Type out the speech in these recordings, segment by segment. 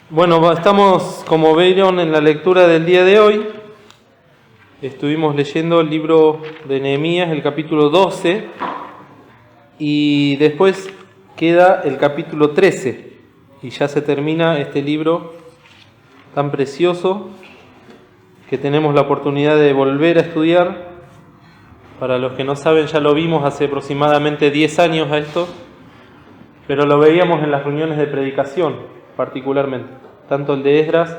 Bueno, estamos, como vieron, en la lectura del día de hoy. Estuvimos leyendo el libro de Nehemías, el capítulo 12, y después queda el capítulo 13, y ya se termina este libro tan precioso que tenemos la oportunidad de volver a estudiar. Para los que no saben, ya lo vimos hace aproximadamente 10 años a esto, pero lo veíamos en las reuniones de predicación particularmente, tanto el de Esdras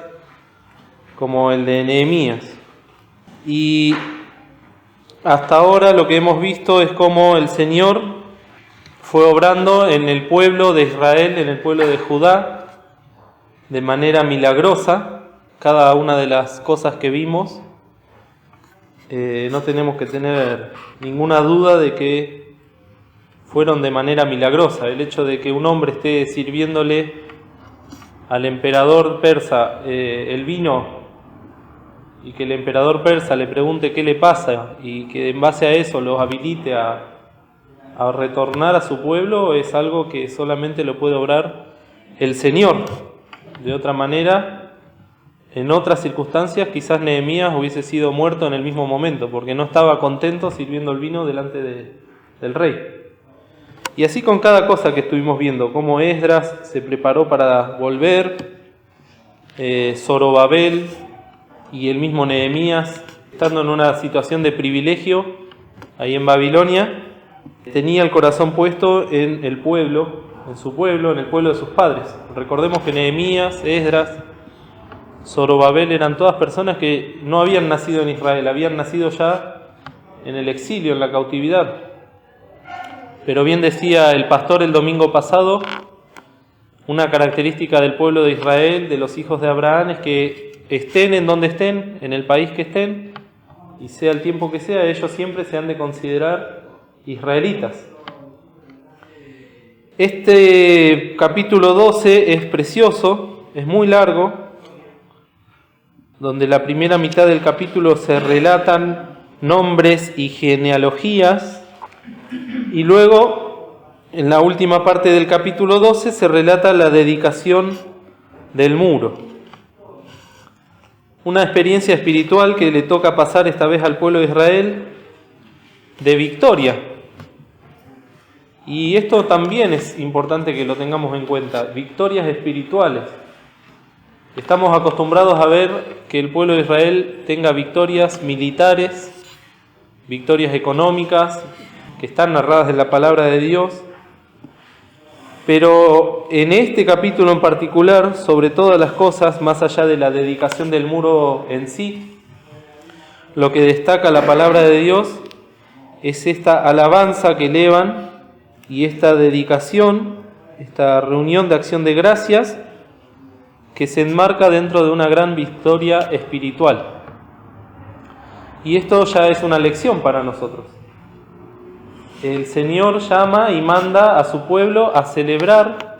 como el de Nehemías. Y hasta ahora lo que hemos visto es cómo el Señor fue obrando en el pueblo de Israel, en el pueblo de Judá, de manera milagrosa. Cada una de las cosas que vimos, no tenemos que tener ninguna duda de que fueron de manera milagrosa. El hecho de que un hombre esté sirviéndole al emperador persa el vino, y que el emperador persa le pregunte qué le pasa y que en base a eso los habilite a retornar a su pueblo, es algo que solamente lo puede obrar el Señor. De otra manera, en otras circunstancias, quizás Nehemías hubiese sido muerto en el mismo momento, porque no estaba contento sirviendo el vino delante del rey. Y así con cada cosa que estuvimos viendo, cómo Esdras se preparó para volver, Zorobabel y el mismo Nehemías, estando en una situación de privilegio ahí en Babilonia, tenía el corazón puesto en el pueblo, en su pueblo, en el pueblo de sus padres. Recordemos que Nehemías, Esdras, Zorobabel eran todas personas que no habían nacido en Israel, habían nacido ya en el exilio, en la cautividad. Pero bien decía el pastor el domingo pasado, una característica del pueblo de Israel, de los hijos de Abraham, es que estén en donde estén, en el país que estén, y sea el tiempo que sea, ellos siempre se han de considerar israelitas. Este capítulo 12 es precioso, es muy largo, donde la primera mitad del capítulo se relatan nombres y genealogías, y luego, en la última parte del capítulo 12, se relata la dedicación del muro. Una experiencia espiritual que le toca pasar esta vez al pueblo de Israel de victoria. Y esto también es importante que lo tengamos en cuenta, victorias espirituales. Estamos acostumbrados a ver que el pueblo de Israel tenga victorias militares, victorias económicas, que están narradas en la palabra de Dios, pero en este capítulo en particular, sobre todas las cosas, más allá de la dedicación del muro en sí, lo que destaca la palabra de Dios es esta alabanza que elevan y esta dedicación, esta reunión de acción de gracias que se enmarca dentro de una gran victoria espiritual. Y esto ya es una lección para nosotros. El Señor llama y manda a su pueblo a celebrar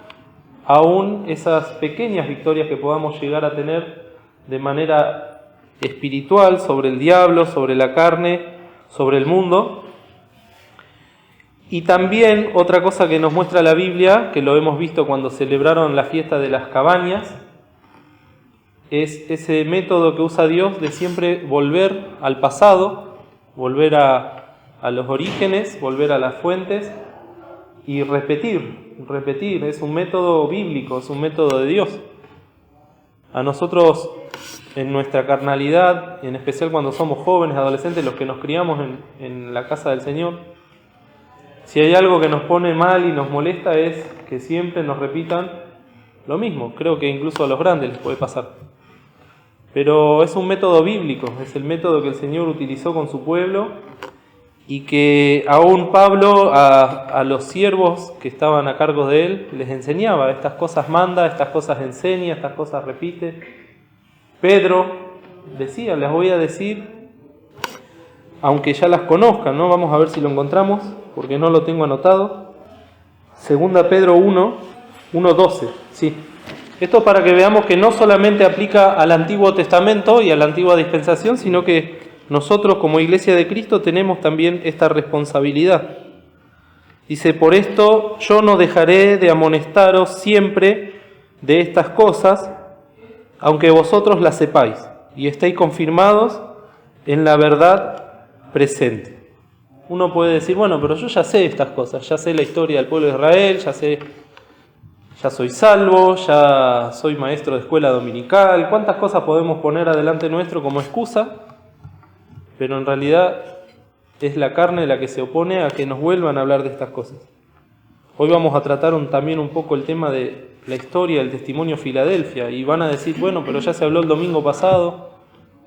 aún esas pequeñas victorias que podamos llegar a tener de manera espiritual sobre el diablo, sobre la carne, sobre el mundo. Y también otra cosa que nos muestra la Biblia, que lo hemos visto cuando celebraron la fiesta de las cabañas, es ese método que usa Dios de siempre volver al pasado, volver a los orígenes, volver a las fuentes y repetir, es un método bíblico, es un método de Dios. A nosotros, en nuestra carnalidad, en especial cuando somos jóvenes, adolescentes, los que nos criamos en la casa del Señor, si hay algo que nos pone mal y nos molesta es que siempre nos repitan lo mismo. Creo que incluso a los grandes les puede pasar. Pero es un método bíblico, es el método que el Señor utilizó con su pueblo, y que aún Pablo a los siervos que estaban a cargo de él les enseñaba: estas cosas manda, estas cosas enseña, estas cosas repite. Pedro decía: les voy a decir, aunque ya las conozcan, ¿no? Vamos a ver si lo encontramos, porque no lo tengo anotado. Segunda Pedro 1:12, sí. Esto para que veamos que no solamente aplica al Antiguo Testamento y a la Antigua Dispensación, sino que nosotros como Iglesia de Cristo tenemos también esta responsabilidad. Dice: por esto yo no dejaré de amonestaros siempre de estas cosas, aunque vosotros la sepáis y estéis confirmados en la verdad presente. Uno puede decir, bueno, pero yo ya sé estas cosas, ya sé la historia del pueblo de Israel, ya soy salvo, ya soy maestro de escuela dominical. ¿Cuántas cosas podemos poner adelante nuestro como excusa? Pero en realidad es la carne la que se opone a que nos vuelvan a hablar de estas cosas. Hoy vamos a tratar también un poco el tema de la historia del testimonio Filadelfia, y van a decir, bueno, pero ya se habló el domingo pasado,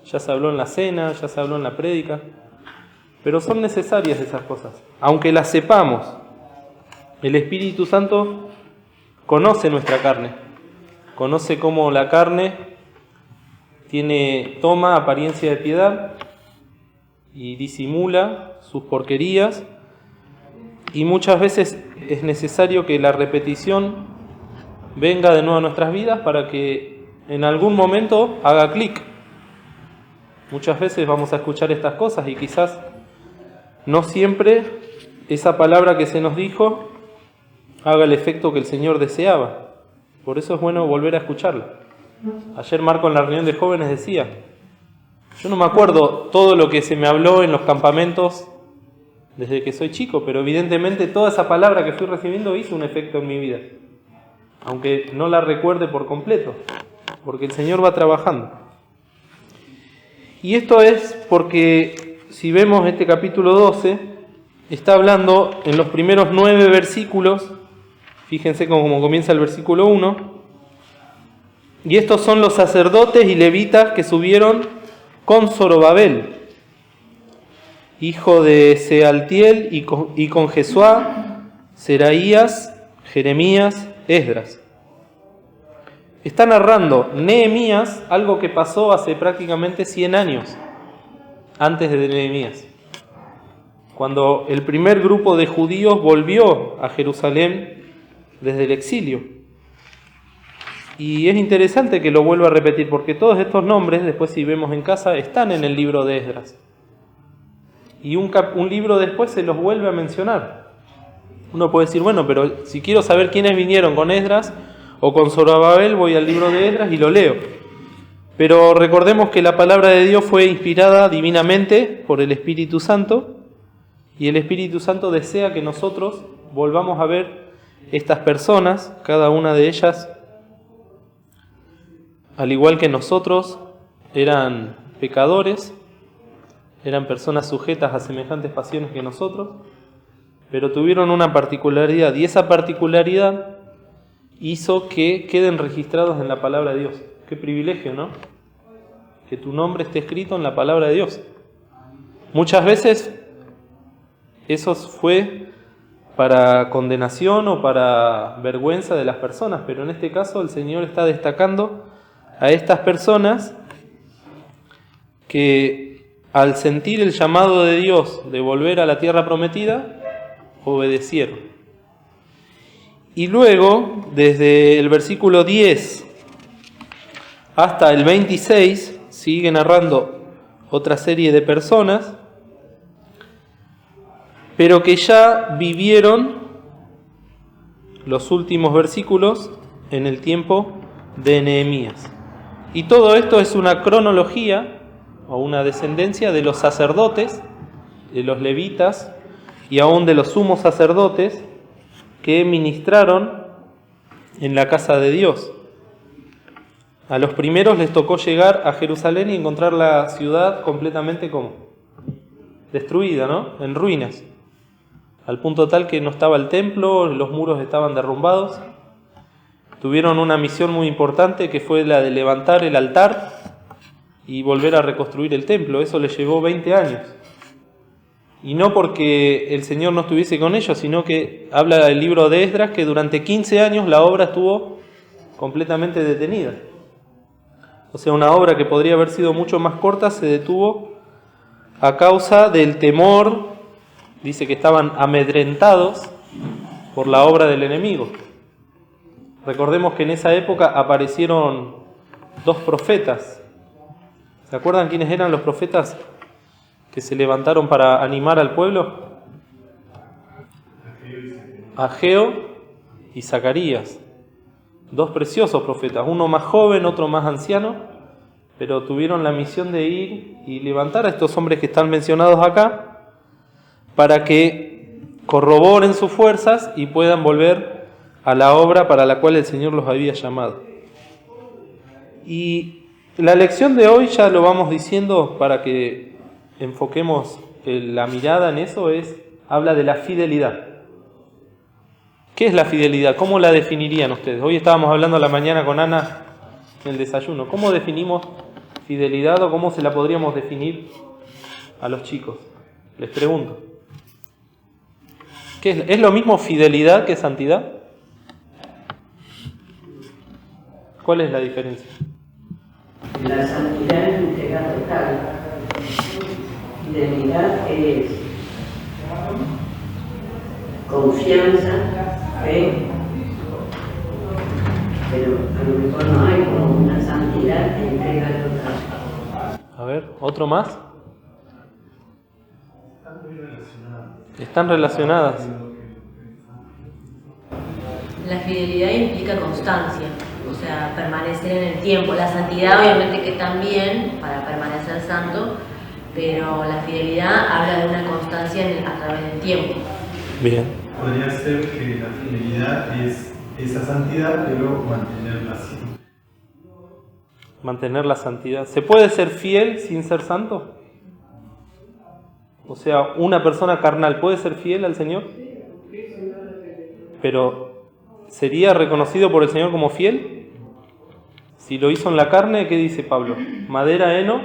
ya se habló en la cena, ya se habló en la prédica, pero son necesarias esas cosas. Aunque las sepamos, el Espíritu Santo conoce nuestra carne, conoce cómo la carne toma apariencia de piedad y disimula sus porquerías, y muchas veces es necesario que la repetición venga de nuevo a nuestras vidas para que en algún momento haga clic. Muchas veces vamos a escuchar estas cosas y quizás no siempre esa palabra que se nos dijo haga el efecto que el Señor deseaba. Por eso es bueno volver a escucharla. Ayer Marco en la reunión de jóvenes decía, yo no me acuerdo todo lo que se me habló en los campamentos desde que soy chico, pero evidentemente toda esa palabra que fui recibiendo hizo un efecto en mi vida, aunque no la recuerde por completo, porque el Señor va trabajando. Y esto es porque, si vemos este capítulo 12, está hablando en los primeros 9 versículos, fíjense cómo comienza el versículo 1, y estos son los sacerdotes y levitas que subieron con Zorobabel, hijo de Sealtiel, y con Jesuá, Seraías, Jeremías, Esdras. Está narrando Nehemías algo que pasó hace prácticamente 100 años antes de Nehemías, cuando el primer grupo de judíos volvió a Jerusalén desde el exilio. Y es interesante que lo vuelva a repetir, porque todos estos nombres, después si vemos en casa, están en el libro de Esdras. Y un libro después se los vuelve a mencionar. Uno puede decir, bueno, pero si quiero saber quiénes vinieron con Esdras o con Zorobabel, voy al libro de Esdras y lo leo. Pero recordemos que la palabra de Dios fue inspirada divinamente por el Espíritu Santo, y el Espíritu Santo desea que nosotros volvamos a ver estas personas, cada una de ellas, al igual que nosotros, eran pecadores, eran personas sujetas a semejantes pasiones que nosotros, pero tuvieron una particularidad, y esa particularidad hizo que queden registrados en la palabra de Dios. Qué privilegio, ¿no? Que tu nombre esté escrito en la palabra de Dios. Muchas veces eso fue para condenación o para vergüenza de las personas, pero en este caso el Señor está destacando a estas personas que, al sentir el llamado de Dios de volver a la tierra prometida, obedecieron. Y luego, desde el versículo 10 hasta el 26, sigue narrando otra serie de personas, pero que ya vivieron los últimos versículos en el tiempo de Nehemías. Y todo esto es una cronología o una descendencia de los sacerdotes, de los levitas y aún de los sumos sacerdotes que ministraron en la casa de Dios. A los primeros les tocó llegar a Jerusalén y encontrar la ciudad completamente como destruida, ¿no? En ruinas, al punto tal que no estaba el templo, los muros estaban derrumbados. Tuvieron una misión muy importante que fue la de levantar el altar y volver a reconstruir el templo. Eso les llevó 20 años. Y no porque el Señor no estuviese con ellos, sino que habla el libro de Esdras que durante 15 años la obra estuvo completamente detenida. O sea, una obra que podría haber sido mucho más corta se detuvo a causa del temor. Dice que estaban amedrentados por la obra del enemigo. Recordemos que en esa época aparecieron 2 profetas. ¿Se acuerdan quiénes eran los profetas que se levantaron para animar al pueblo? Ageo y Zacarías. dos preciosos profetas, uno más joven, otro más anciano, pero tuvieron la misión de ir y levantar a estos hombres que están mencionados acá para que corroboren sus fuerzas y puedan volver a la obra para la cual el Señor los había llamado. Y la lección de hoy, ya lo vamos diciendo para que enfoquemos la mirada en eso, habla de la fidelidad. ¿Qué es la fidelidad? ¿Cómo la definirían ustedes? Hoy estábamos hablando a la mañana con Ana en el desayuno. ¿Cómo definimos fidelidad o cómo se la podríamos definir a los chicos? Les pregunto. ¿Es lo mismo fidelidad que santidad? ¿Cuál es la diferencia? La santidad es entrega total. Fidelidad es confianza, fe, pero a lo mejor no hay como una santidad de entrega total. A ver, ¿otro más? Están relacionadas. La fidelidad implica constancia, o sea, permanecer en el tiempo. La santidad obviamente que también, para permanecer santo, pero la fidelidad habla de una constancia a través del tiempo. Bien. Podría ser que la fidelidad es esa santidad, pero mantenerla siempre. Mantener la santidad. ¿Se puede ser fiel sin ser santo? O sea, una persona carnal puede ser fiel al Señor, pero ¿sería reconocido por el Señor como fiel? Si lo hizo en la carne, ¿qué dice Pablo? Madera, heno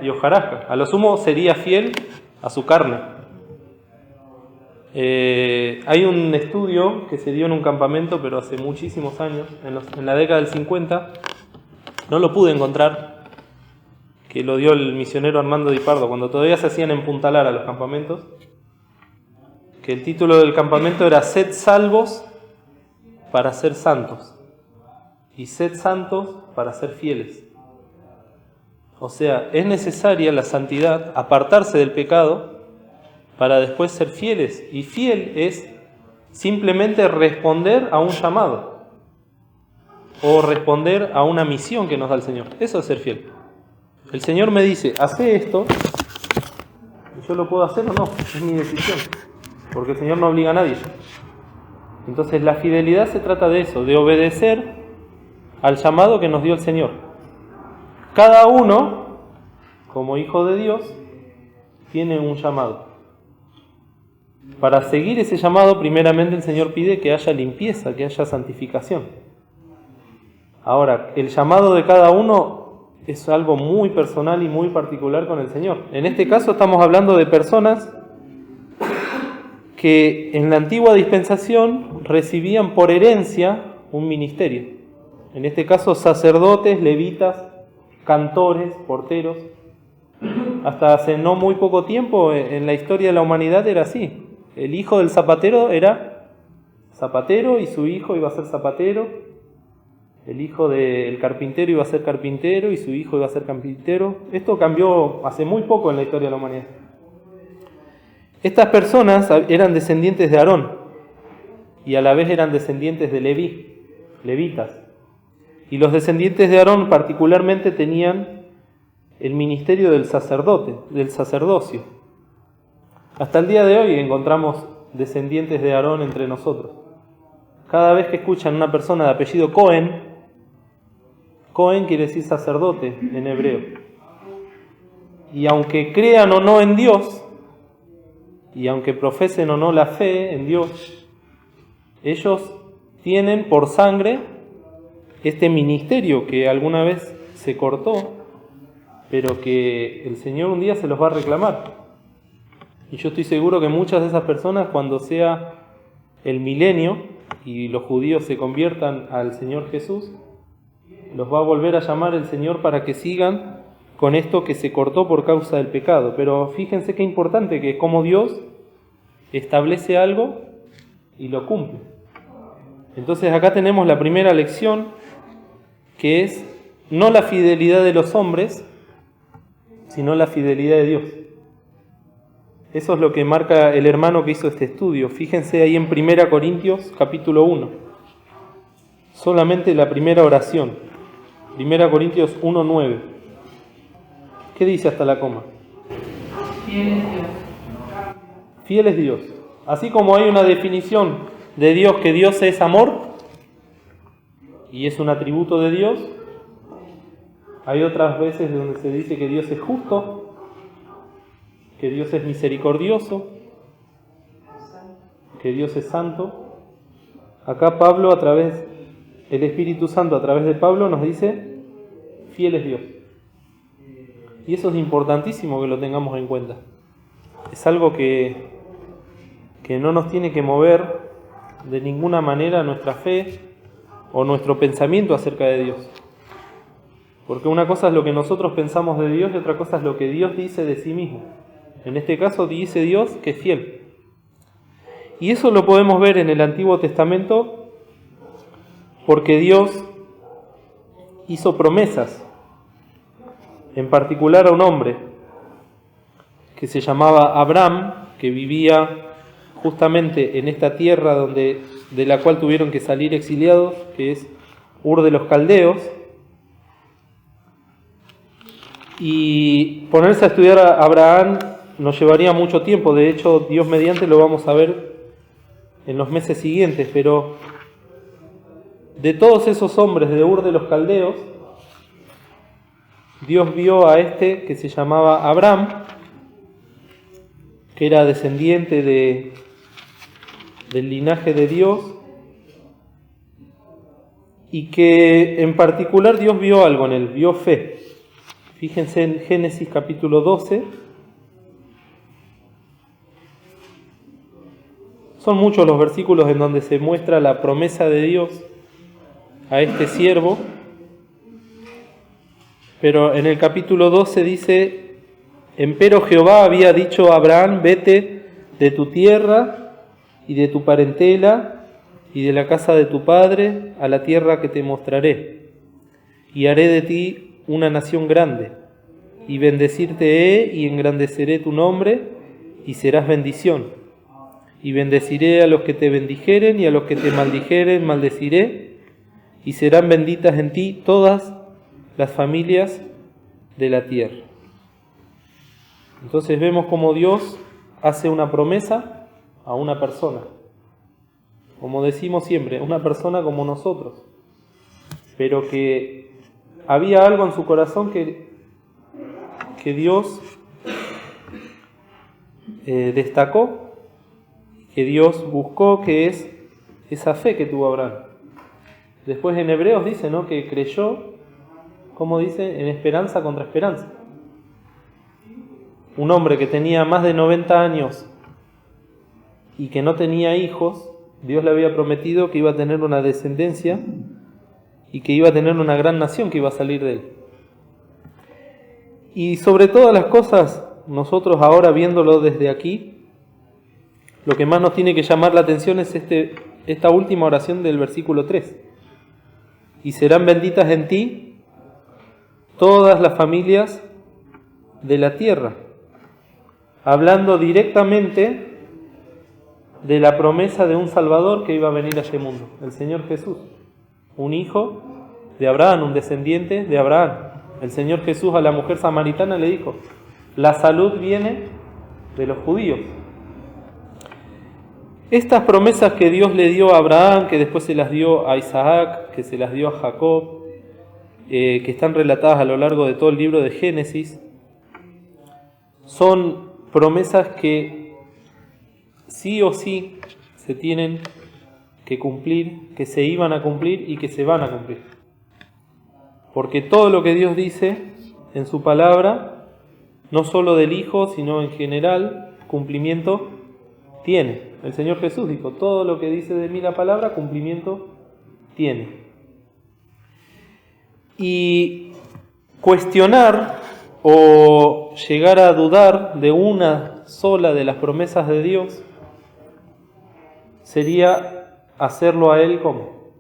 y hojarasca. A lo sumo sería fiel a su carne. Hay un estudio que se dio en un campamento, pero hace muchísimos años, en la década del 50, no lo pude encontrar, que lo dio el misionero Armando Di Pardo, cuando todavía se hacían en Punta Lara los campamentos, que el título del campamento era Sed salvos para ser santos, y sed santos para ser fieles. O sea, es necesaria la santidad, apartarse del pecado, para después ser fieles. Y fiel es simplemente responder a un llamado o responder a una misión que nos da el Señor. Eso es ser fiel. El Señor me dice, hace esto, y yo lo puedo hacer o no, es mi decisión, porque el Señor no obliga a nadie. Entonces la fidelidad se trata de eso, de obedecer al llamado que nos dio el Señor. Cada uno, como hijo de Dios, tiene un llamado. Para seguir ese llamado, primeramente el Señor pide que haya limpieza, que haya santificación. Ahora, el llamado de cada uno es algo muy personal y muy particular con el Señor. En este caso estamos hablando de personas que en la antigua dispensación recibían por herencia un ministerio. En este caso sacerdotes, levitas, cantores, porteros. Hasta hace no muy poco tiempo en la historia de la humanidad era así. El hijo del zapatero era zapatero y su hijo iba a ser zapatero. El hijo del carpintero iba a ser carpintero y su hijo iba a ser carpintero. Esto cambió hace muy poco en la historia de la humanidad. Estas personas eran descendientes de Aarón y a la vez eran descendientes de levitas. Y los descendientes de Aarón particularmente tenían el ministerio del sacerdote, del sacerdocio. Hasta el día de hoy encontramos descendientes de Aarón entre nosotros. Cada vez que escuchan una persona de apellido Cohen, Cohen quiere decir sacerdote en hebreo. Y aunque crean o no en Dios, y aunque profesen o no la fe en Dios, ellos tienen por sangre este ministerio que alguna vez se cortó, pero que el Señor un día se los va a reclamar. Y yo estoy seguro que muchas de esas personas, cuando sea el milenio y los judíos se conviertan al Señor Jesús, los va a volver a llamar el Señor para que sigan con esto que se cortó por causa del pecado. Pero fíjense qué importante que es cómo Dios establece algo y lo cumple. Entonces acá tenemos la primera lección, que es no la fidelidad de los hombres, sino la fidelidad de Dios. Eso es lo que marca el hermano que hizo este estudio. Fíjense ahí en 1 Corintios capítulo 1. solamente la primera oración. 1 Corintios 1:9. ¿Qué dice hasta la coma? Fiel es Dios. Fiel es Dios. Así como hay una definición de Dios, que Dios es amor, y es un atributo de Dios, hay otras veces donde se dice que Dios es justo, que Dios es misericordioso, que Dios es santo. Acá Pablo, el Espíritu Santo a través de Pablo nos dice, fiel es Dios. Y eso es importantísimo que lo tengamos en cuenta. Es algo que no nos tiene que mover de ninguna manera nuestra fe o nuestro pensamiento acerca de Dios. Porque una cosa es lo que nosotros pensamos de Dios y otra cosa es lo que Dios dice de sí mismo. En este caso dice Dios que es fiel. Y eso lo podemos ver en el Antiguo Testamento porque Dios hizo promesas, en particular a un hombre que se llamaba Abraham, que vivía justamente en esta tierra de la cual tuvieron que salir exiliados, que es Ur de los Caldeos. Y ponerse a estudiar a Abraham nos llevaría mucho tiempo. De hecho, Dios mediante lo vamos a ver en los meses siguientes. Pero de todos esos hombres de Ur de los Caldeos, Dios vio a este que se llamaba Abraham, que era descendiente del linaje de Dios, y que en particular Dios vio algo en él, vio fe. Fíjense en Génesis capítulo 12. Son muchos los versículos en donde se muestra la promesa de Dios a este siervo, pero en el capítulo 12 dice: empero Jehová había dicho a Abraham, vete de tu tierra y de tu parentela y de la casa de tu padre a la tierra que te mostraré, y haré de ti una nación grande, y bendecirte he y engrandeceré tu nombre, y serás bendición. Y bendeciré a los que te bendijeren, y a los que te maldijeren maldeciré, y serán benditas en ti todas las familias de la tierra. Entonces vemos cómo Dios hace una promesa a una persona. Como decimos siempre, una persona como nosotros, pero que había algo en su corazón que Dios destacó, que Dios buscó, que es esa fe que tuvo Abraham. Después en Hebreos dice, ¿no?, que creyó, como dice, en esperanza contra esperanza. Un hombre que tenía más de 90 años y que no tenía hijos, Dios le había prometido que iba a tener una descendencia y que iba a tener una gran nación que iba a salir de él. Y sobre todas las cosas, nosotros ahora viéndolo desde aquí, lo que más nos tiene que llamar la atención es esta última oración del versículo 3. Y serán benditas en ti todas las familias de la tierra. Hablando directamente de la promesa de un Salvador que iba a venir a este mundo, el Señor Jesús. Un hijo de Abraham, un descendiente de Abraham. El Señor Jesús a la mujer samaritana le dijo, la salud viene de los judíos. Estas promesas que Dios le dio a Abraham, que después se las dio a Isaac, que se las dio a Jacob, que están relatadas a lo largo de todo el libro de Génesis, son promesas que sí o sí se tienen que cumplir, que se iban a cumplir y que se van a cumplir. Porque todo lo que Dios dice en su palabra, no solo del Hijo, sino en general, cumplimiento tiene. El Señor Jesús dijo, todo lo que dice de mí la palabra, cumplimiento tiene. Y cuestionar o llegar a dudar de una sola de las promesas de Dios sería hacerlo a Él como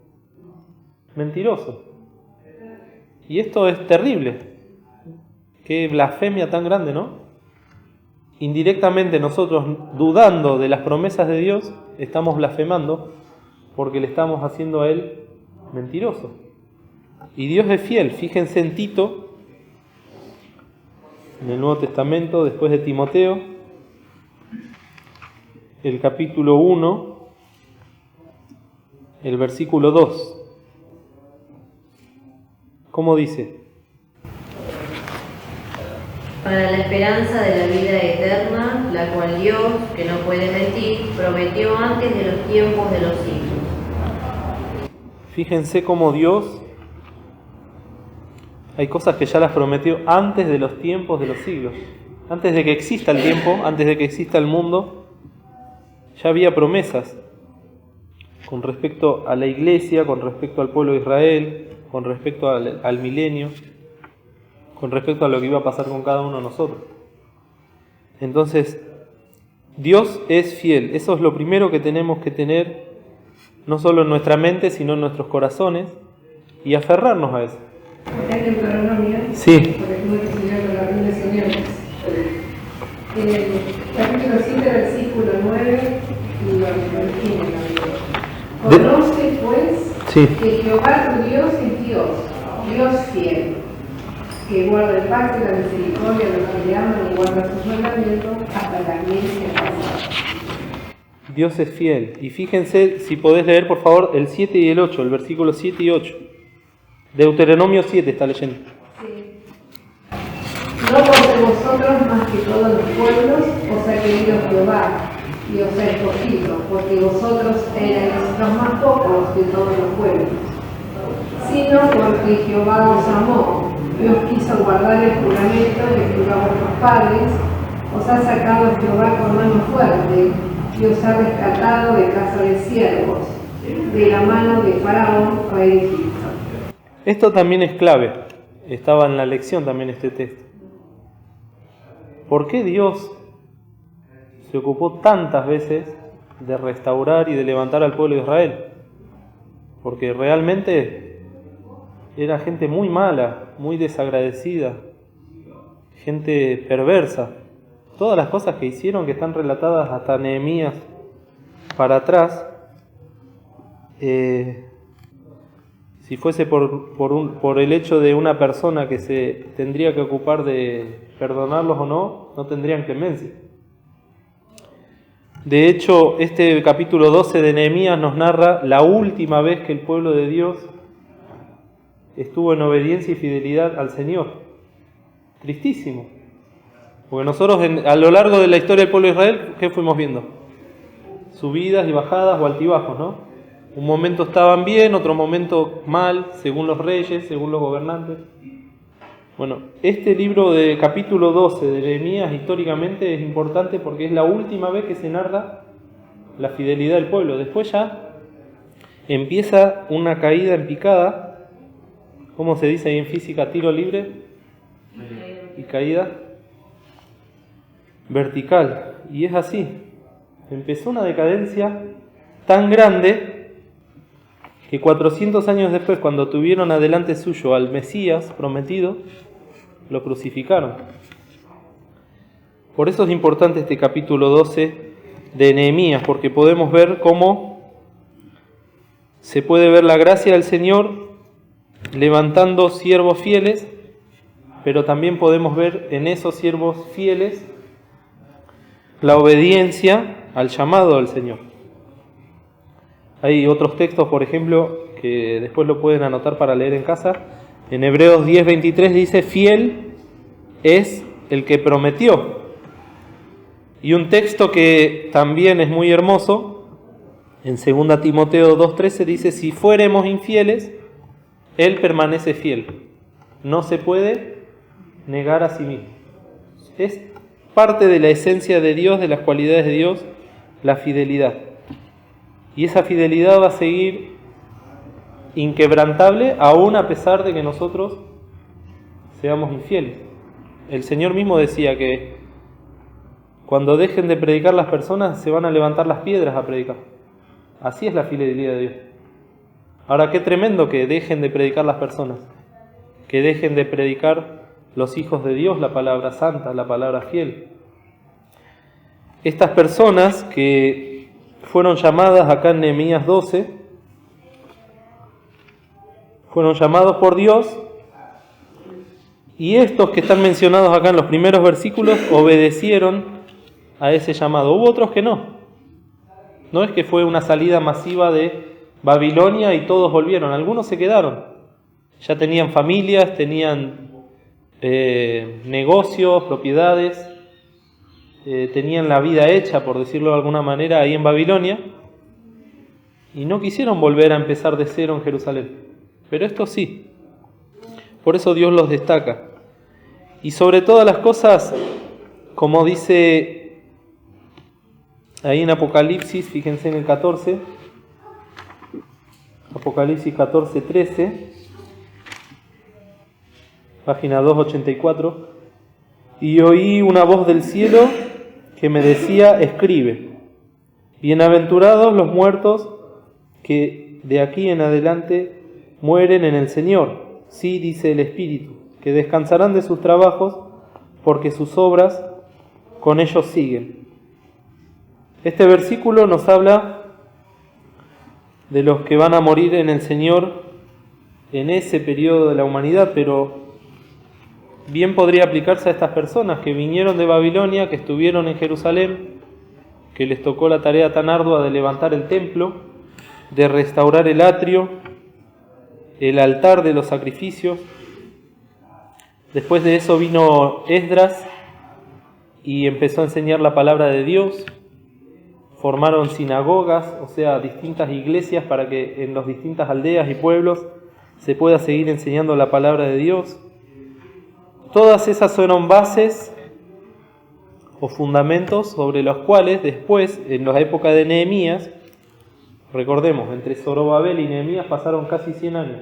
mentiroso. Y esto es terrible. Qué blasfemia tan grande, ¿no? Indirectamente nosotros, dudando de las promesas de Dios, estamos blasfemando porque le estamos haciendo a Él mentiroso. Y Dios es fiel. Fíjense en Tito, en el Nuevo Testamento, después de Timoteo, el capítulo 1, el versículo 2. ¿Cómo dice? Para la esperanza de la vida eterna, la cual Dios, que no puede mentir, prometió antes de los tiempos de los siglos. Fíjense cómo Dios, hay cosas que ya las prometió antes de los tiempos de los siglos. Antes de que exista el tiempo, antes de que exista el mundo, ya había promesas con respecto a la iglesia, con respecto al pueblo de Israel, con respecto al milenio, con respecto a lo que iba a pasar con cada uno de nosotros. Entonces, Dios es fiel. Eso es lo primero que tenemos que tener, no solo en nuestra mente, sino en nuestros corazones, y aferrarnos a eso. Acá en Deuteronomio, Sí. por ejemplo, que se llama la Reina de Señores, en el capítulo 7, versículo 9, y lo tiene. Conoce, pues, Sí. que Jehová tu Dios es Dios, Dios fiel, que guarda el pacto y la misericordia de los que le aman y guarda sus mandamientos hasta la generación. Dios es fiel. Y fíjense, si podés leer por favor el 7 y el 8, el versículo 7 y 8. Deuteronomio 7 está leyendo. Sí. No por vosotros más que todos los pueblos os ha querido Jehová y os ha escogido, porque vosotros erais los más pocos de todos los pueblos, sino porque Jehová os amó y os quiso guardar el juramento que juró a vuestros padres, os ha sacado Jehová con mano fuerte y os ha rescatado de casa de siervos, de la mano de Faraón, rey de Egipto. Esto también es clave. Estaba en la lección también este texto. ¿Por qué Dios se ocupó tantas veces de restaurar y de levantar al pueblo de Israel? Porque realmente era gente muy mala, muy desagradecida, gente perversa. Todas las cosas que hicieron, que están relatadas hasta Nehemías para atrás, si fuese por el hecho de una persona que se tendría que ocupar de perdonarlos o no, no tendrían clemencia. De hecho, este capítulo 12 de Nehemías nos narra la última vez que el pueblo de Dios estuvo en obediencia y fidelidad al Señor. Tristísimo. Porque nosotros a lo largo de la historia del pueblo de Israel, ¿qué fuimos viendo? Subidas y bajadas o altibajos, ¿no? Un momento estaban bien, otro momento mal, según los reyes, según los gobernantes. Bueno, este libro de capítulo 12 de Nehemías históricamente es importante porque es la última vez que se narra la fidelidad del pueblo. Después ya empieza una caída en picada, ¿cómo se dice ahí en física? Tiro libre y caída vertical. Y es así. Empezó una decadencia tan grande que 400 años después, cuando tuvieron adelante suyo al Mesías prometido, lo crucificaron. Por eso es importante este capítulo 12 de Nehemías, porque podemos ver cómo se puede ver la gracia del Señor levantando siervos fieles, pero también podemos ver en esos siervos fieles la obediencia al llamado del Señor. Hay otros textos, por ejemplo, que después lo pueden anotar para leer en casa. En Hebreos 10:23 dice: fiel es el que prometió. Y un texto que también es muy hermoso, en 2 Timoteo 2:13 dice: si fuéremos infieles, Él permanece fiel. No se puede negar a sí mismo. Es parte de la esencia de Dios, de las cualidades de Dios, la fidelidad. Y esa fidelidad va a seguir inquebrantable aún a pesar de que nosotros seamos infieles. El Señor mismo decía que cuando dejen de predicar las personas se van a levantar las piedras a predicar. Así es la fidelidad de Dios. Ahora, qué tremendo que dejen de predicar las personas, que dejen de predicar los hijos de Dios la palabra santa, la palabra fiel. Estas personas que fueron llamadas acá en Nehemías 12, fueron llamados por Dios, y estos que están mencionados acá en los primeros versículos obedecieron a ese llamado. Hubo otros que no. No es que fue una salida masiva de Babilonia y todos volvieron. Algunos se quedaron. Ya tenían familias, tenían negocios, propiedades, tenían la vida hecha, por decirlo de alguna manera, ahí en Babilonia, y no quisieron volver a empezar de cero en Jerusalén. Pero estos sí. Por eso Dios los destaca. Y sobre todas las cosas, como dice ahí en Apocalipsis, fíjense en el 14, Apocalipsis 14, 13, página 284, y oí una voz del cielo que me decía: escribe, bienaventurados los muertos que de aquí en adelante mueren en el Señor. Sí, dice el Espíritu, que descansarán de sus trabajos, porque sus obras con ellos siguen. Este versículo nos habla de los que van a morir en el Señor en ese periodo de la humanidad, pero bien podría aplicarse a estas personas que vinieron de Babilonia, que estuvieron en Jerusalén, que les tocó la tarea tan ardua de levantar el templo, de restaurar el atrio, el altar de los sacrificios. Después de eso vino Esdras y empezó a enseñar la palabra de Dios. Formaron sinagogas, o sea, distintas iglesias para que en las distintas aldeas y pueblos se pueda seguir enseñando la palabra de Dios. Todas esas fueron bases o fundamentos sobre los cuales después, en la época de Nehemías, recordemos, entre Zorobabel y Nehemías pasaron casi 100 años,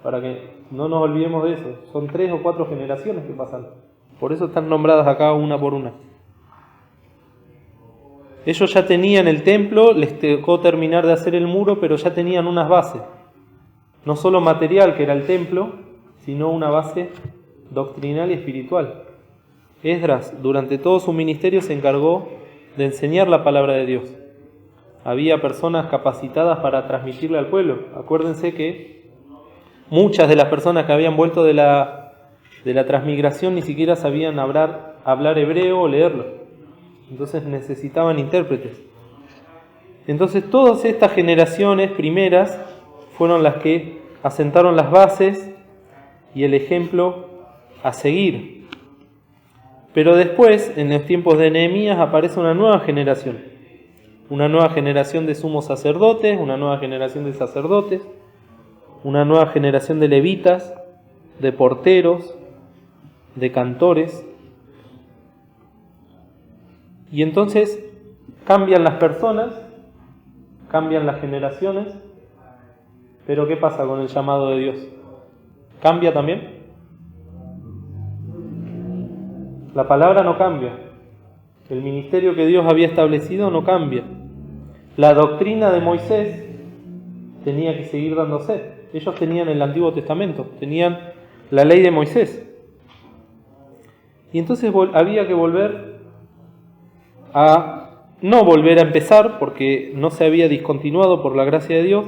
para que no nos olvidemos de eso. Son 3 o 4 generaciones que pasan. Por eso están nombradas acá una por una. Ellos ya tenían el templo, les tocó terminar de hacer el muro, pero ya tenían unas bases. No solo material, que era el templo, sino una base doctrinal y espiritual. Esdras, durante todo su ministerio, se encargó de enseñar la palabra de Dios. Había personas capacitadas para transmitirle al pueblo. Acuérdense que muchas de las personas que habían vuelto de la transmigración ni siquiera sabían hablar hebreo o leerlo. Entonces necesitaban intérpretes. Entonces todas estas generaciones primeras fueron las que asentaron las bases y el ejemplo a seguir. Pero después, en los tiempos de Nehemías, aparece una nueva generación. Una nueva generación de sumos sacerdotes, una nueva generación de sacerdotes, una nueva generación de levitas, de porteros, de cantores. Y entonces cambian las personas, cambian las generaciones, pero ¿qué pasa con el llamado de Dios? ¿Cambia también? La palabra no cambia. El ministerio que Dios había establecido no cambia. La doctrina de Moisés tenía que seguir dándose. Ellos tenían el Antiguo Testamento, tenían la ley de Moisés. Y entonces había que no volver a empezar, porque no se había discontinuado por la gracia de Dios,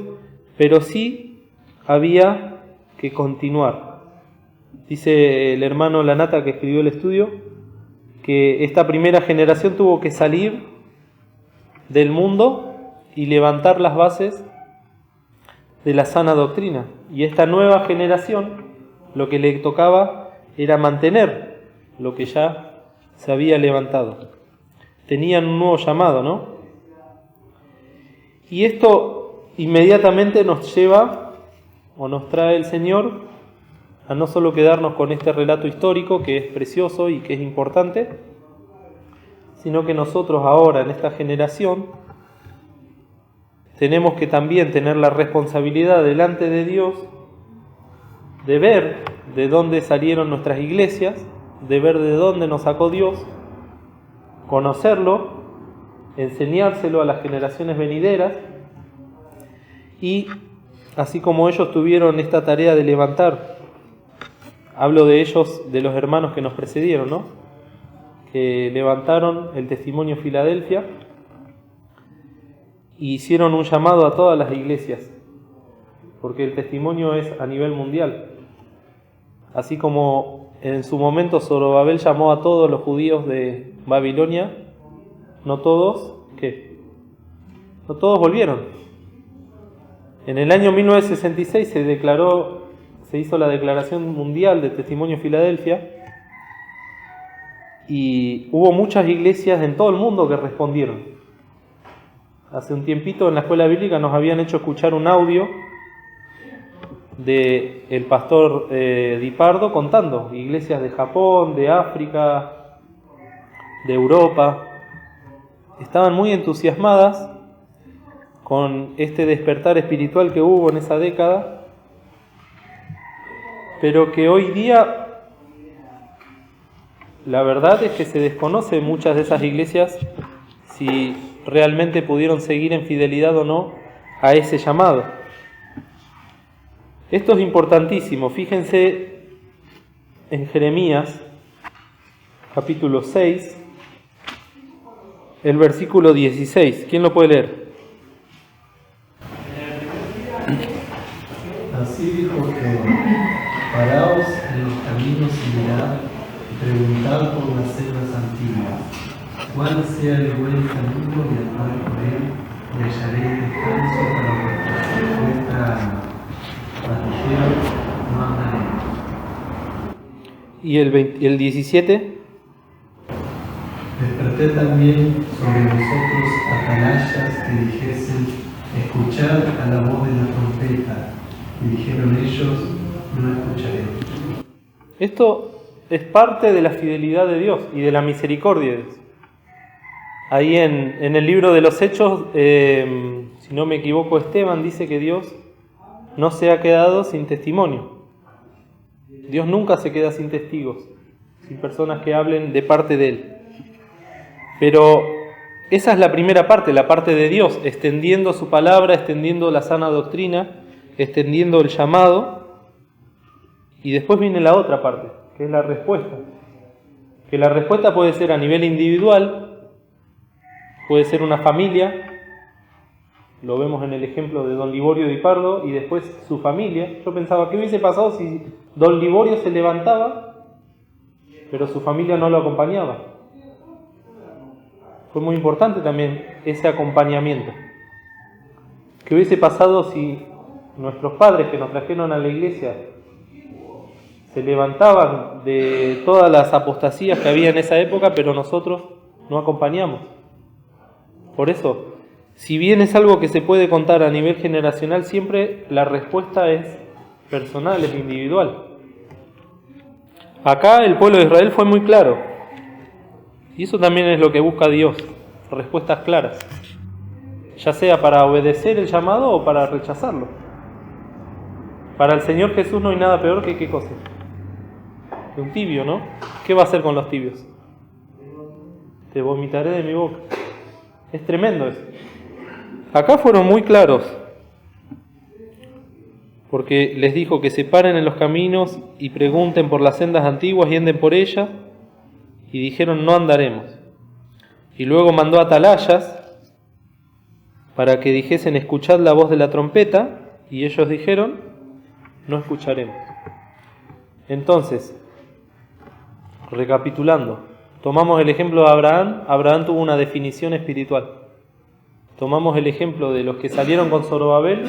pero sí había que continuar. Dice el hermano Lanata, que escribió el estudio, que esta primera generación tuvo que salir del mundo y levantar las bases de la sana doctrina. Y esta nueva generación, lo que le tocaba era mantener lo que ya se había levantado. Tenían un nuevo llamado, ¿no? Y esto inmediatamente nos lleva, o nos trae el Señor, a no solo quedarnos con este relato histórico, que es precioso y que es importante, sino que nosotros ahora, en esta generación, tenemos que también tener la responsabilidad delante de Dios de ver de dónde salieron nuestras iglesias, de ver de dónde nos sacó Dios, conocerlo, enseñárselo a las generaciones venideras, y así como ellos tuvieron esta tarea de levantar, hablo de ellos, de los hermanos que nos precedieron, ¿no? Que levantaron el testimonio Filadelfia y hicieron un llamado a todas las iglesias. porque el testimonio es a nivel mundial. Así como en su momento Zorobabel llamó a todos los judíos de Babilonia, no todos, ¿qué? No todos volvieron. En el año 1966 se hizo la Declaración Mundial de Testimonio de Filadelfia y hubo muchas iglesias en todo el mundo que respondieron. Hace un tiempito en la escuela bíblica nos habían hecho escuchar un audio del pastor Di Pardo contando iglesias de Japón, de África, de Europa. Estaban muy entusiasmadas con este despertar espiritual que hubo en esa década, pero que hoy día la verdad es que se desconoce en muchas de esas iglesias si realmente pudieron seguir en fidelidad o no a ese llamado. Esto es importantísimo. Fíjense en Jeremías, capítulo 6, el versículo 16. ¿Quién lo puede leer? Así dijo Jehová: paraos en los caminos y mirad, y preguntad por las sendas antiguas, cuál sea el buen camino y andad por él, y hallaréis descanso para vuestra alma. Mas dijeron: no andaremos. ¿Y el 17? Desperté también sobre vosotros atalayas que dijesen: escuchad a la voz de la trompeta. Y dijeron ellos: no escucharemos. Esto es parte de la fidelidad de Dios y de la misericordia de Dios. Ahí en el libro de los Hechos, si no me equivoco, Esteban dice que Dios no se ha quedado sin testimonio. Dios nunca se queda sin testigos, sin personas que hablen de parte de Él. Pero esa es la primera parte, la parte de Dios, extendiendo su palabra, extendiendo la sana doctrina, extendiendo el llamado. Y después viene la otra parte, que es la respuesta. Que la respuesta puede ser a nivel individual, puede ser una familia, lo vemos en el ejemplo de don Liborio Di Pardo, y después su familia. Yo pensaba, ¿qué hubiese pasado si don Liborio se levantaba, pero su familia no lo acompañaba? Fue muy importante también ese acompañamiento. ¿Qué hubiese pasado si nuestros padres que nos trajeron a la iglesia se levantaban de todas las apostasías que había en esa época, pero nosotros no acompañamos? Por eso, si bien es algo que se puede contar a nivel generacional, siempre la respuesta es personal, es individual. Acá el pueblo de Israel fue muy claro, y eso también es lo que busca Dios, respuestas claras, ya sea para obedecer el llamado o para rechazarlo. Para el Señor Jesús no hay nada peor que ¿qué cosa? Que un tibio, ¿no? ¿Qué va a hacer con los tibios? Te vomitaré de mi boca. Es tremendo eso. Acá fueron muy claros, porque les dijo que se paren en los caminos y pregunten por las sendas antiguas y anden por ellas, y dijeron: no andaremos. Y luego mandó atalayas para que dijesen: escuchad la voz de la trompeta, y ellos dijeron: no escucharemos. Entonces, recapitulando, tomamos el ejemplo de Abraham. Abraham tuvo una definición espiritual. Tomamos el ejemplo de los que salieron con Zorobabel,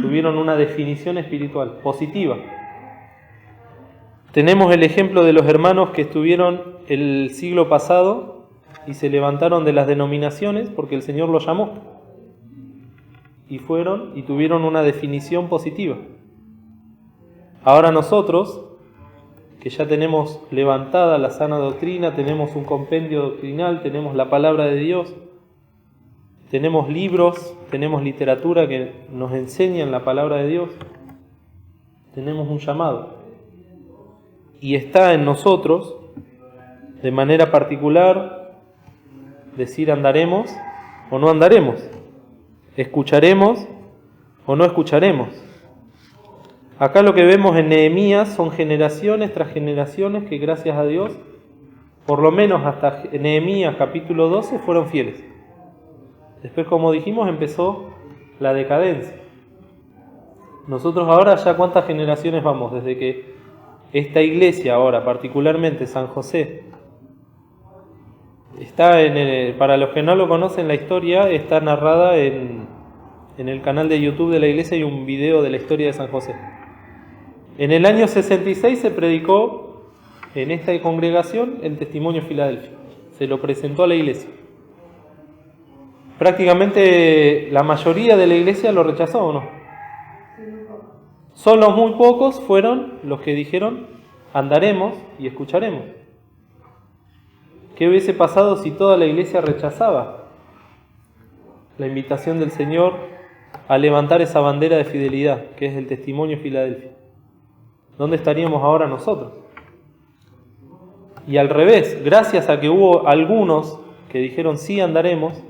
tuvieron una definición espiritual positiva. Tenemos el ejemplo de los hermanos que estuvieron el siglo pasado y se levantaron de las denominaciones porque el Señor los llamó. Y fueron y tuvieron una definición positiva. Ahora nosotros, que ya tenemos levantada la sana doctrina, tenemos un compendio doctrinal, tenemos la palabra de Dios, tenemos libros, tenemos literatura que nos enseñan la palabra de Dios, tenemos un llamado. Y está en nosotros, de manera particular, decir: andaremos o no andaremos, escucharemos o no escucharemos. Acá lo que vemos en Nehemías son generaciones tras generaciones que, gracias a Dios, por lo menos hasta Nehemías capítulo 12, fueron fieles. Después, como dijimos, empezó la decadencia. Nosotros ahora ya cuántas generaciones vamos, desde que esta iglesia ahora, particularmente San José, está para los que no lo conocen, la historia está narrada en el canal de YouTube de la iglesia, hay un video de la historia de San José. En el año 66 se predicó en esta congregación el testimonio Filadelfia, se lo presentó a la iglesia. Prácticamente la mayoría de la iglesia lo rechazó, ¿o no? Solo muy pocos fueron los que dijeron, andaremos y escucharemos. ¿Qué hubiese pasado si toda la iglesia rechazaba la invitación del Señor a levantar esa bandera de fidelidad, que es el testimonio Filadelfia? ¿Dónde estaríamos ahora nosotros? Y al revés, gracias a que hubo algunos que dijeron sí andaremos,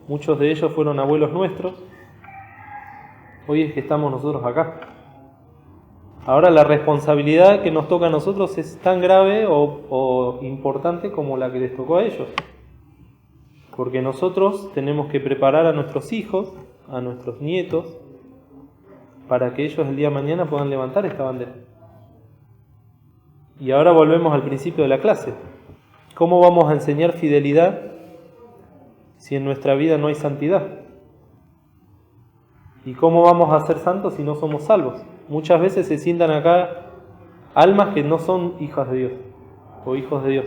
muchos de ellos fueron abuelos nuestros, hoy es que estamos nosotros acá. Ahora la responsabilidad que nos toca a nosotros es tan grave o importante como la que les tocó a ellos. Porque nosotros tenemos que preparar a nuestros hijos, a nuestros nietos, para que ellos el día de mañana puedan levantar esta bandera. Y ahora volvemos al principio de la clase. ¿Cómo vamos a enseñar fidelidad si en nuestra vida no hay santidad? ¿Y cómo vamos a ser santos si no somos salvos? Muchas veces se sientan acá almas que no son hijas de Dios o hijos de Dios.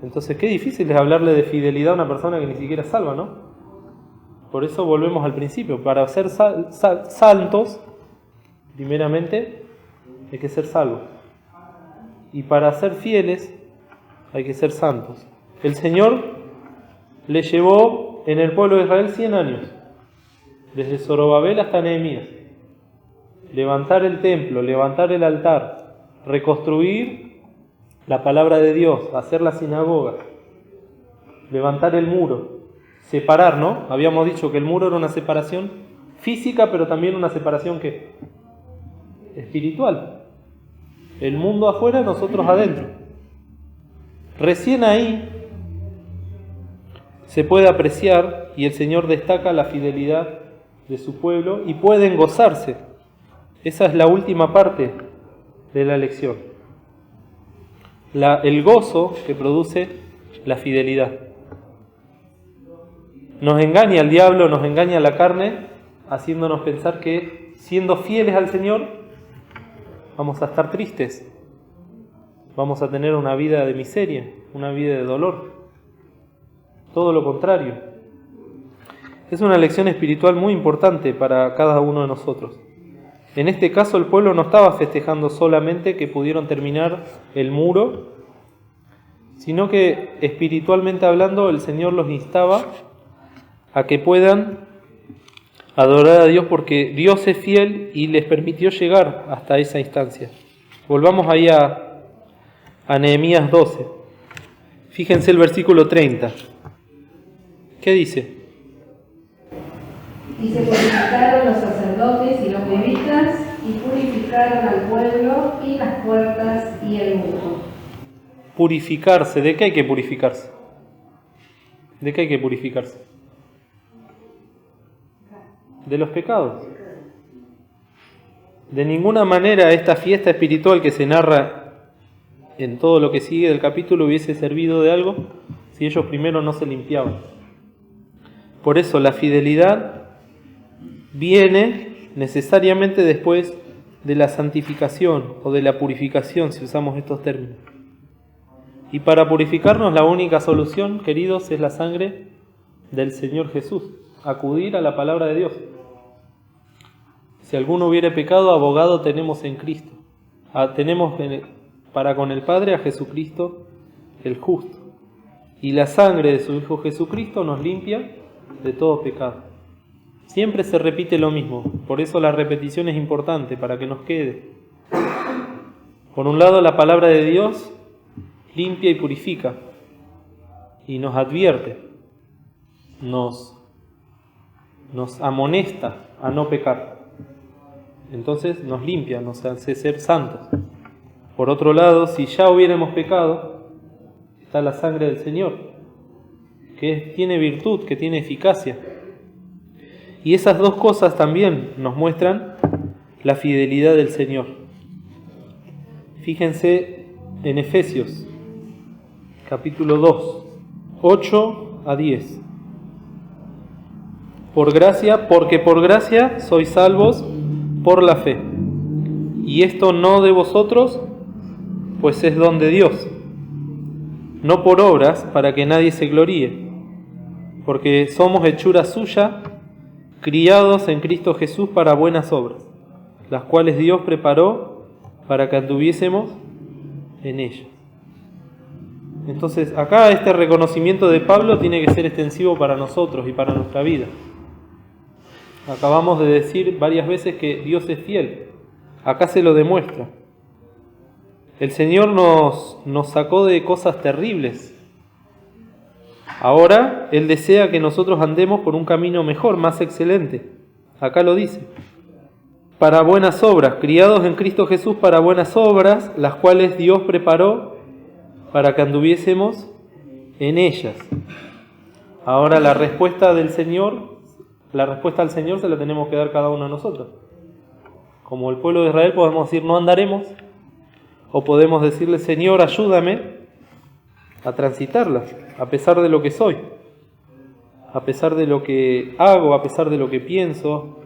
Entonces, qué difícil es hablarle de fidelidad a una persona que ni siquiera es salva, ¿no? Por eso volvemos al principio. Para ser santos, primeramente, hay que ser salvos. Y para ser fieles, hay que ser santos. El Señor le llevó en el pueblo de Israel 100 años, desde Zorobabel hasta Nehemías. Levantar el templo, levantar el altar, reconstruir la palabra de Dios, hacer la sinagoga, levantar el muro, separar, ¿no? Habíamos dicho que el muro era una separación física, pero también una separación ¿qué? Espiritual. El mundo afuera, nosotros adentro. Recién ahí se puede apreciar y el Señor destaca la fidelidad de su pueblo y pueden gozarse. Esa es la última parte de la lección. El gozo que produce la fidelidad. Nos engaña el diablo, nos engaña la carne, haciéndonos pensar que siendo fieles al Señor vamos a estar tristes, vamos a tener una vida de miseria, una vida de dolor. Todo lo contrario. Es una lección espiritual muy importante para cada uno de nosotros. En este caso el pueblo no estaba festejando solamente que pudieron terminar el muro, sino que espiritualmente hablando el Señor los instaba a que puedan adorar a Dios porque Dios es fiel y les permitió llegar hasta esa instancia. Volvamos ahí a Nehemías 12. Fíjense el versículo 30. ¿Qué dice? Y se purificaron los sacerdotes y los levitas, y purificaron al pueblo y las puertas y el muro. Purificarse. ¿De qué hay que purificarse? ¿De qué hay que purificarse? De los pecados. De ninguna manera esta fiesta espiritual que se narra en todo lo que sigue del capítulo hubiese servido de algo si ellos primero no se limpiaban. Por eso la fidelidad viene necesariamente después de la santificación o de la purificación, si usamos estos términos. Y para purificarnos la única solución, queridos, es la sangre del Señor Jesús. Acudir a la palabra de Dios. Si alguno hubiere pecado, abogado tenemos en Cristo. Tenemos para con el Padre a Jesucristo el justo. Y la sangre de su Hijo Jesucristo nos limpia de todo pecado. Siempre se repite lo mismo, por eso la repetición es importante, para que nos quede. Por un lado, la palabra de Dios limpia y purifica, y nos advierte, nos amonesta a no pecar. Entonces nos limpia, nos hace ser santos. Por otro lado, si ya hubiéramos pecado, está la sangre del Señor, que tiene virtud, que tiene eficacia. Y esas dos cosas también nos muestran la fidelidad del Señor. Fíjense en Efesios, capítulo 2, 8 a 10. Porque por gracia sois salvos por la fe. Y esto no de vosotros, pues es don de Dios, no por obras, para que nadie se gloríe, porque somos hechura suya, criados en Cristo Jesús para buenas obras, las cuales Dios preparó para que anduviésemos en ellas. Entonces, acá este reconocimiento de Pablo tiene que ser extensivo para nosotros y para nuestra vida. Acabamos de decir varias veces que Dios es fiel. Acá se lo demuestra. El Señor nos sacó de cosas terribles. Ahora Él desea que nosotros andemos por un camino mejor, más excelente. Acá lo dice. Para buenas obras, criados en Cristo Jesús para buenas obras, las cuales Dios preparó para que anduviésemos en ellas. Ahora la respuesta al Señor se la tenemos que dar cada uno de nosotros. Como el pueblo de Israel podemos decir no andaremos, o podemos decirle Señor ayúdame a transitarlas, a pesar de lo que soy, a pesar de lo que hago, a pesar de lo que pienso.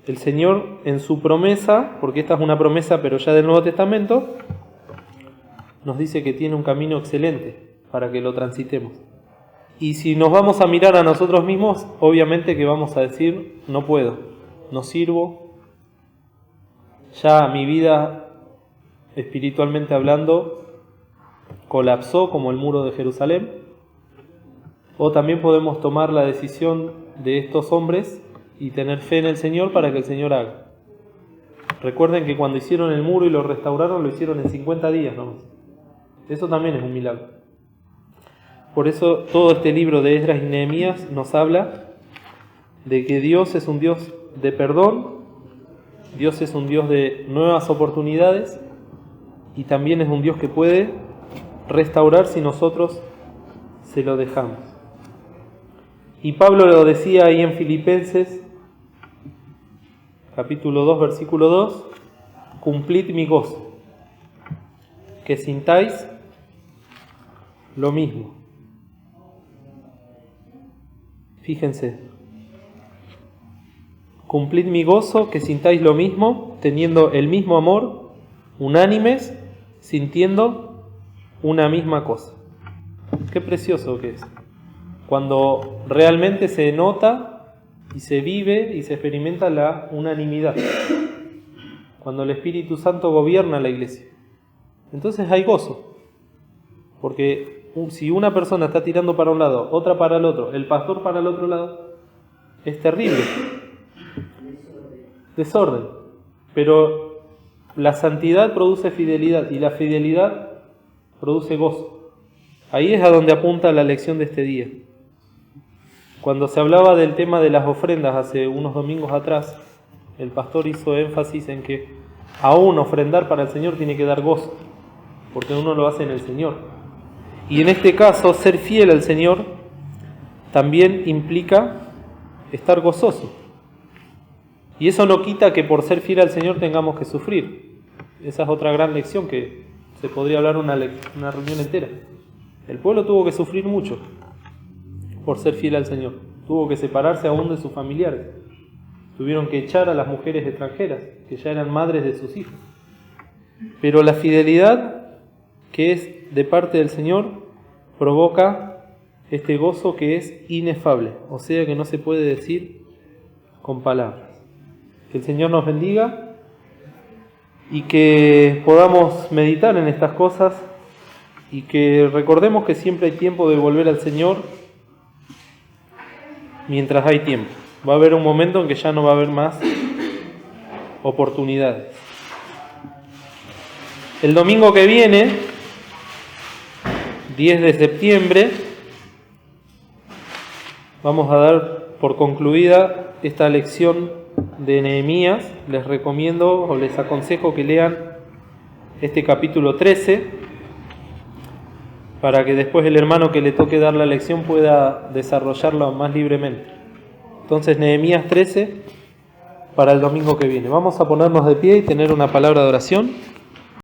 El Señor en su promesa, porque esta es una promesa pero ya del Nuevo Testamento, nos dice que tiene un camino excelente para que lo transitemos. Y si nos vamos a mirar a nosotros mismos, obviamente que vamos a decir, no puedo, no sirvo, ya mi vida, espiritualmente hablando, colapsó como el muro de Jerusalén. O también podemos tomar la decisión de estos hombres y tener fe en el Señor para que el Señor haga. Recuerden que cuando hicieron el muro y lo restauraron, lo hicieron en 50 días nomás. Eso también es un milagro. Por eso todo este libro de Esdras y Nehemías nos habla de que Dios es un Dios de perdón, Dios es un Dios de nuevas oportunidades y también es un Dios que puede restaurar si nosotros se lo dejamos. Y Pablo lo decía ahí en Filipenses, capítulo 2, versículo 2, cumplid mi gozo, que sintáis lo mismo. Fíjense, cumplid mi gozo, que sintáis lo mismo, teniendo el mismo amor, unánimes, sintiendo una misma cosa. Qué precioso que es. Cuando realmente se nota y se vive y se experimenta la unanimidad. Cuando el Espíritu Santo gobierna la iglesia. Entonces hay gozo. Porque si una persona está tirando para un lado, otra para el otro, el pastor para el otro lado, es terrible. Desorden. Pero la santidad produce fidelidad y la fidelidad produce gozo. Ahí es a donde apunta la lección de este día. Cuando se hablaba del tema de las ofrendas hace unos domingos atrás, el pastor hizo énfasis en que aún ofrendar para el Señor tiene que dar gozo, porque uno lo hace en el Señor. Y en este caso, ser fiel al Señor también implica estar gozoso. Y eso no quita que por ser fiel al Señor tengamos que sufrir. Esa es otra gran lección que se podría hablar una reunión entera. El pueblo tuvo que sufrir mucho por ser fiel al Señor. Tuvo que separarse aún de sus familiares. Tuvieron que echar a las mujeres extranjeras, que ya eran madres de sus hijos. Pero la fidelidad que es de parte del Señor provoca este gozo que es inefable, o sea que no se puede decir con palabras. Que el Señor nos bendiga y que podamos meditar en estas cosas y que recordemos que siempre hay tiempo de volver al Señor mientras hay tiempo. Va a haber un momento en que ya no va a haber más oportunidades. El domingo que viene, 10 de septiembre, vamos a dar por concluida esta lección de Nehemías. Les recomiendo o les aconsejo que lean este capítulo 13 para que después el hermano que le toque dar la lección pueda desarrollarlo más libremente. Entonces Nehemías 13 para el domingo que viene. Vamos a ponernos de pie y tener una palabra de oración.